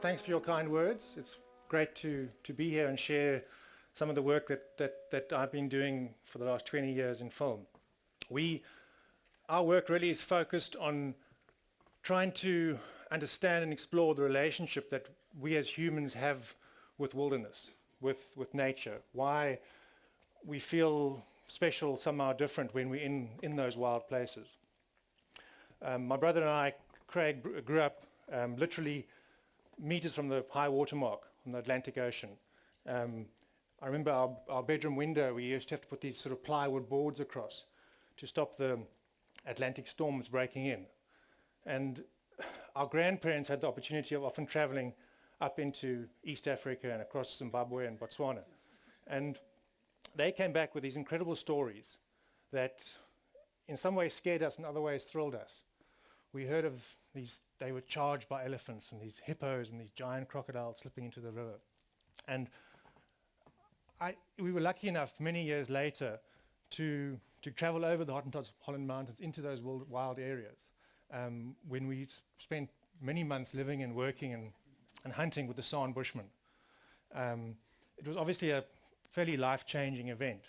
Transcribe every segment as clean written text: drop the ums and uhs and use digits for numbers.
thanks for your kind words. It's great to be here and share some of the work that I've been doing for the last 20 years in film. Our work really is focused on trying to understand and explore the relationship that we as humans have with wilderness, with nature, why we feel special, somehow different when we're in those wild places. My brother and I, Craig, grew up literally meters from the high water mark on the Atlantic Ocean. I remember our bedroom window, we used to have to put these sort of plywood boards across to stop the Atlantic storms breaking in. And our grandparents had the opportunity of often traveling up into East Africa and across Zimbabwe and Botswana. And they came back with these incredible stories that in some ways scared us, in other ways thrilled us. We heard of these, they were charged by elephants and these hippos and these giant crocodiles slipping into the river. And we were lucky enough many years later to travel over the Hottentots Holland Mountains into those wild areas when we spent many months living and working and hunting with the San Bushmen. It was obviously a fairly life-changing event.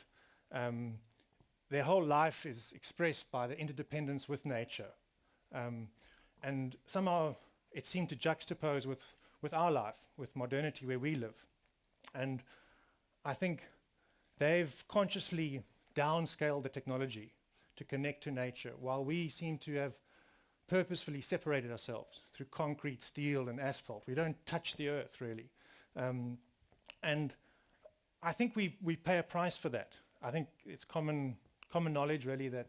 Their whole life is expressed by the interdependence with nature. And somehow it seemed to juxtapose with our life, with modernity where we live. And I think they've consciously downscaled the technology to connect to nature, while we seem to have purposefully separated ourselves through concrete, steel, and asphalt. We don't touch the earth, really. And I think we pay a price for that. I think it's common knowledge, really, that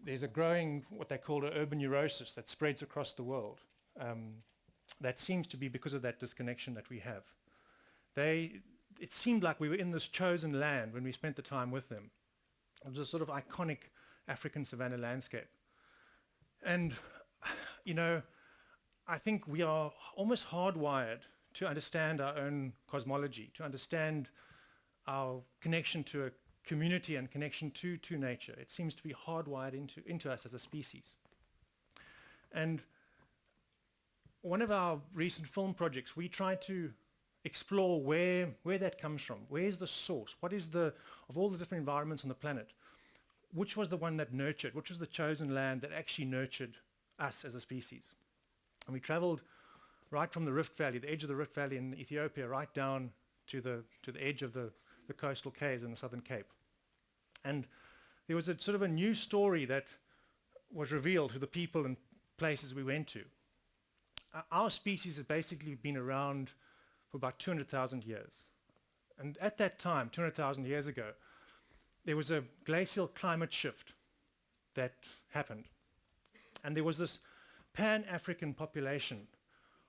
there's a growing, what they call an urban neurosis that spreads across the world. That seems to be because of that disconnection that we have. It seemed like we were in this chosen land when we spent the time with them. It was a sort of iconic African savanna landscape. And, you know, I think we are almost hardwired to understand our own cosmology, to understand our connection to a community and connection to nature. It seems to be hardwired into us as a species. And one of our recent film projects, we tried to explore where that comes from. Where's the source? What is of all the different environments on the planet, which was the one that nurtured, which was the chosen land that actually nurtured us as a species? And we traveled right from the Rift Valley, the edge of the Rift Valley in Ethiopia, right down to the edge of the coastal caves in the Southern Cape. And there was a sort of a new story that was revealed to the people and places we went to. Our species has basically been around for about 200,000 years. And at that time, 200,000 years ago, there was a glacial climate shift that happened. And there was this pan-African population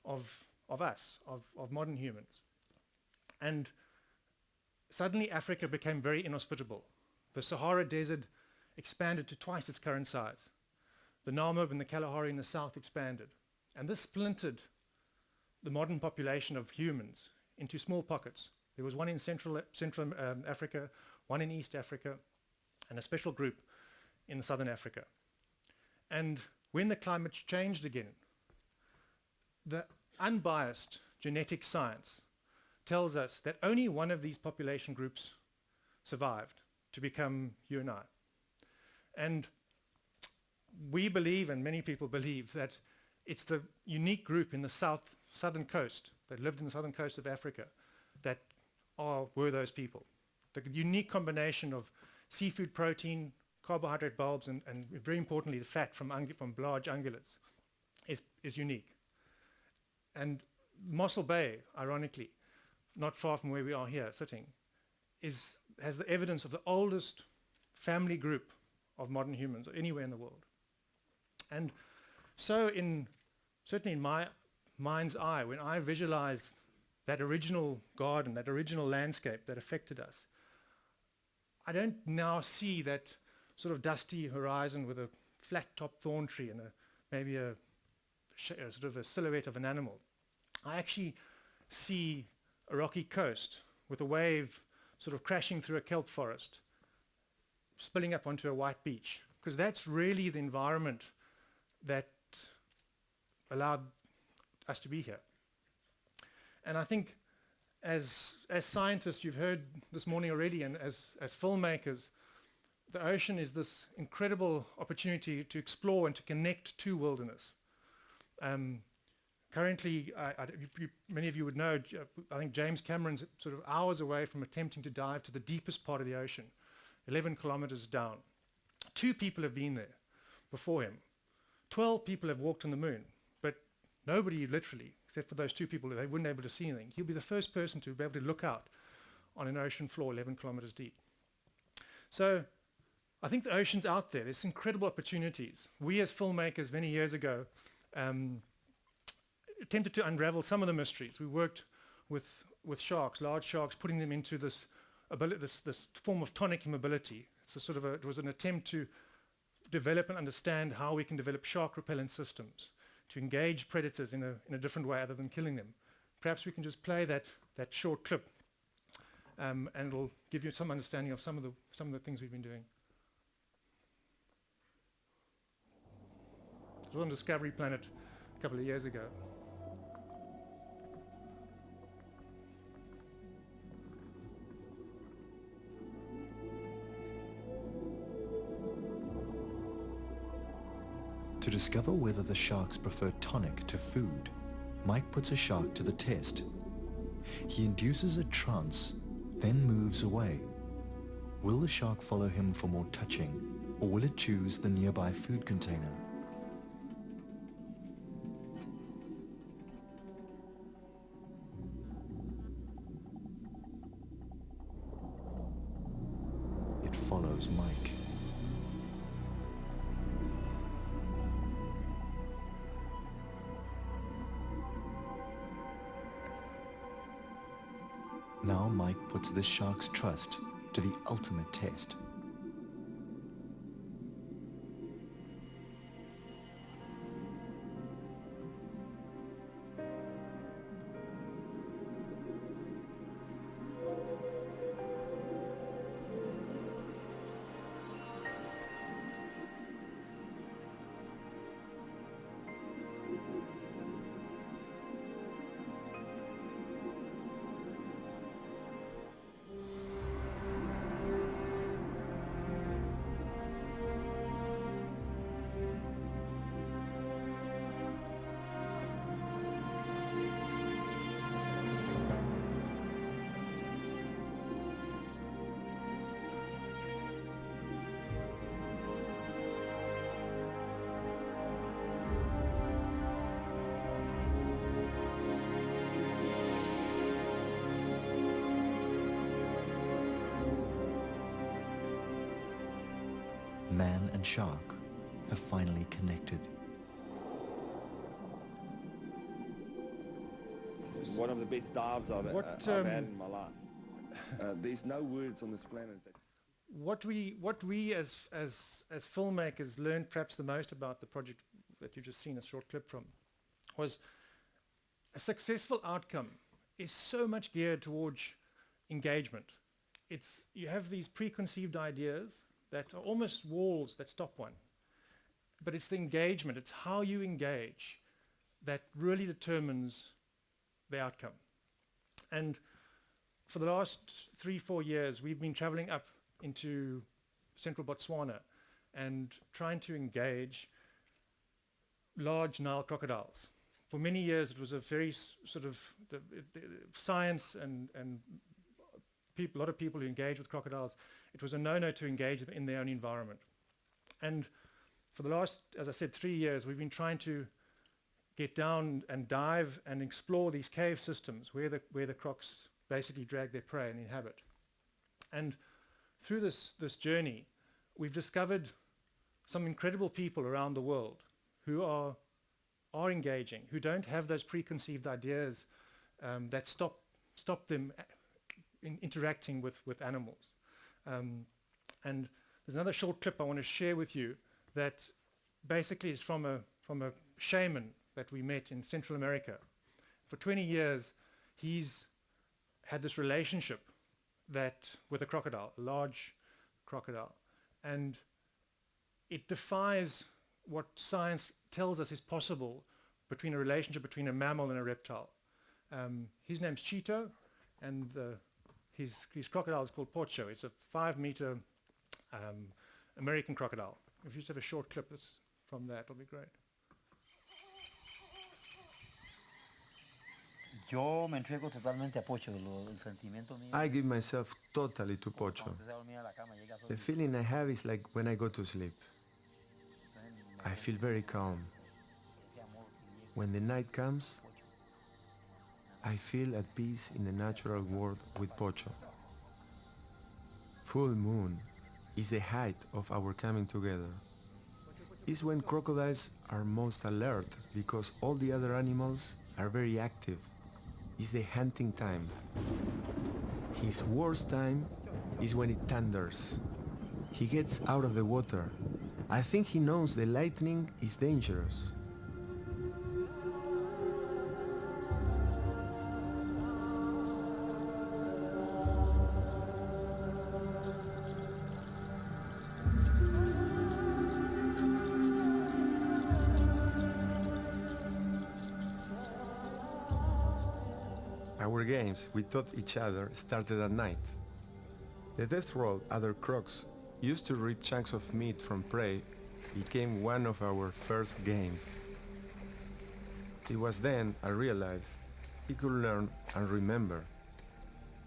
of us, of modern humans. And suddenly Africa became very inhospitable. The Sahara Desert expanded to twice its current size. The Namib and the Kalahari in the south expanded. And this splintered the modern population of humans into small pockets. There was one in Central Africa, one in East Africa, and a special group in Southern Africa. And when the climate changed again, the unbiased genetic science tells us that only one of these population groups survived to become you and I. And we believe, and many people believe, that it's the unique group in the southern coast that lived in the southern coast of Africa that were those people. The unique combination of seafood protein, carbohydrate bulbs, and very importantly, the fat from large ungulates is unique. And Mossel Bay, ironically, not far from where we are here sitting, has the evidence of the oldest family group of modern humans anywhere in the world. And so certainly in my mind's eye, when I visualize that original garden, that original landscape that affected us, I don't now see that sort of dusty horizon with a flat top thorn tree and maybe a sort of a silhouette of an animal. I actually see a rocky coast with a wave sort of crashing through a kelp forest, spilling up onto a white beach, because that's really the environment that allowed us to be here. And I think as scientists, you've heard this morning already, and as filmmakers, the ocean is this incredible opportunity to explore and to connect to wilderness. Currently, many of you would know, I think James Cameron's sort of hours away from attempting to dive to the deepest part of the ocean, 11 kilometers down. 2 people have been there before him. 12 people have walked on the moon, but nobody literally, except for those 2 people, they wouldn't be able to see anything. He'll be the first person to be able to look out on an ocean floor 11 kilometers deep. So I think the ocean's out there. There's incredible opportunities. We as filmmakers many years ago attempted to unravel some of the mysteries. We worked with sharks, large sharks, putting them into this form of tonic immobility. It's a sort of it was an attempt to develop and understand how we can develop shark repellent systems to engage predators in a different way other than killing them. Perhaps we can just play that short clip, and it'll give you some understanding of some of the things we've been doing. It was on Discovery Planet a couple of years ago. To discover whether the sharks prefer tonic to food, Mike puts a shark to the test. He induces a trance, then moves away. Will the shark follow him for more touching, or will it choose the nearby food container? It follows Mike. Now Mike puts this shark's trust to the ultimate test. Man and shark have finally connected. It's one of the best dives I've had in my life. There's no words on this planet that... What we as filmmakers learned perhaps the most about the project that you've just seen a short clip from was a successful outcome is so much geared towards engagement. You have these preconceived ideas that are almost walls that stop one. But it's the engagement, it's how you engage that really determines the outcome. And for the last 3-4 years, we've been traveling up into central Botswana and trying to engage large Nile crocodiles. For many years, it was a very sort of science and a lot of people who engage with crocodiles, it was a no-no to engage in their own environment. And for the last, as I said, 3 years, we've been trying to get down and dive and explore these cave systems where the crocs basically drag their prey and inhabit. And through this journey, we've discovered some incredible people around the world who are engaging, who don't have those preconceived ideas that stop them in interacting with animals. And there's another short clip I want to share with you that basically is from a shaman that we met in Central America. For 20 years, he's had this relationship with a crocodile, a large crocodile, and it defies what science tells us is possible between a relationship between a mammal and a reptile. His name's Cheeto, and his crocodile is called Pocho. It's a 5-meter American crocodile. If you just have a short clip that's from that, it'll be great. Yo me entrego totalmente a Pocho, el sentimiento mío. I give myself totally to Pocho. The feeling I have is like when I go to sleep. I feel very calm. When the night comes, I feel at peace in the natural world with Pocho. Full moon is the height of our coming together. It's when crocodiles are most alert because all the other animals are very active. It's the hunting time. His worst time is when it thunders. He gets out of the water. I think he knows the lightning is dangerous. Our games, we taught each other, started at night. The death roll other crocs used to rip chunks of meat from prey became one of our first games. It was then I realized he could learn and remember.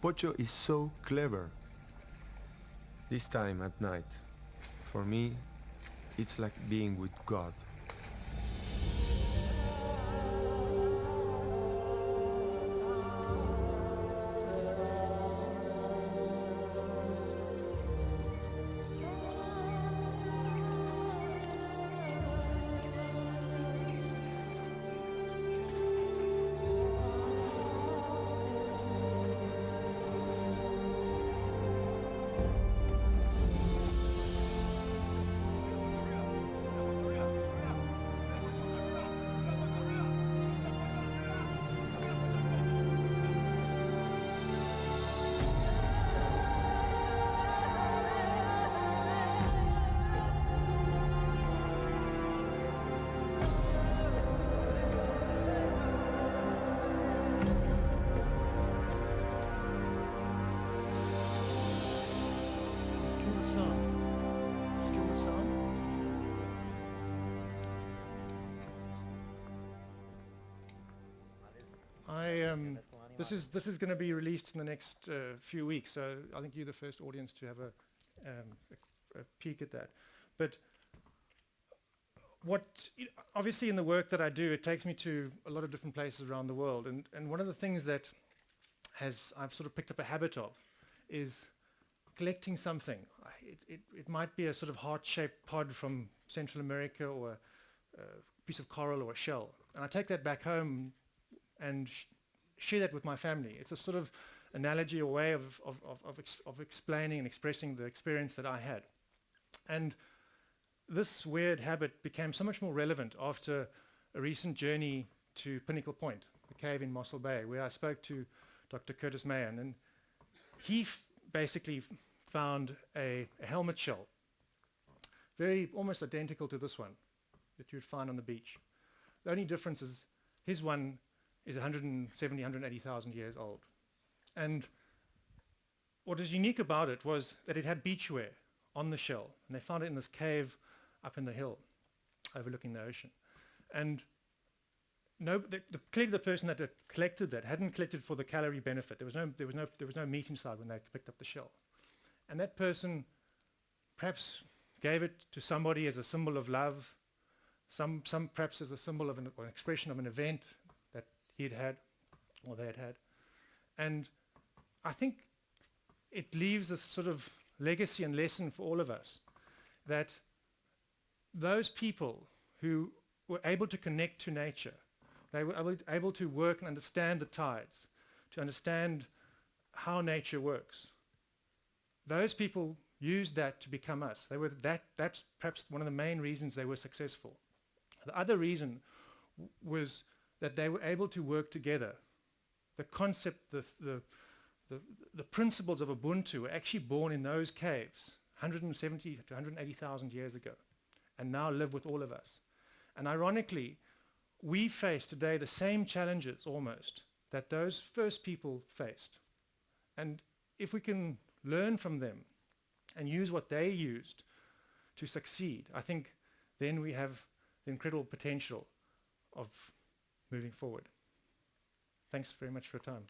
Pocho is so clever. This time at night, for me, it's like being with God. This is going to be released in the next few weeks, so I think you're the first audience to have a peek at that. But obviously in the work that I do, it takes me to a lot of different places around the world, and one of the things that I've sort of picked up a habit of is collecting something. It might be a sort of heart-shaped pod from Central America, or a piece of coral or a shell, and I take that back home and share that with my family. It's a sort of analogy or way of explaining and expressing the experience that I had. And this weird habit became so much more relevant after a recent journey to Pinnacle Point, the cave in Mossel Bay, where I spoke to Dr. Curtis Mahan, and he basically found a helmet shell, almost identical to this one that you'd find on the beach. The only difference is his one is 170, 180,000 years old. And what is unique about it was that it had beachwear on the shell, and they found it in this cave up in the hill overlooking the ocean. And clearly the person that had collected that hadn't collected for the calorie benefit. There was no meat inside when they picked up the shell. And that person perhaps gave it to somebody as a symbol of love, some perhaps as a symbol of an expression of an event that he'd had or they had had. And I think it leaves a sort of legacy and lesson for all of us, that those people who were able to connect to nature, they were able to work and understand the tides, to understand how nature works. Those people used that to become us. That's perhaps one of the main reasons they were successful. The other reason was that they were able to work together. The concept, the principles of Ubuntu were actually born in those caves 170 to 180,000 years ago, and now live with all of us. And ironically, we face today the same challenges almost that those first people faced. And if we can learn from them and use what they used to succeed, I think then we have the incredible potential of moving forward. Thanks very much for your time.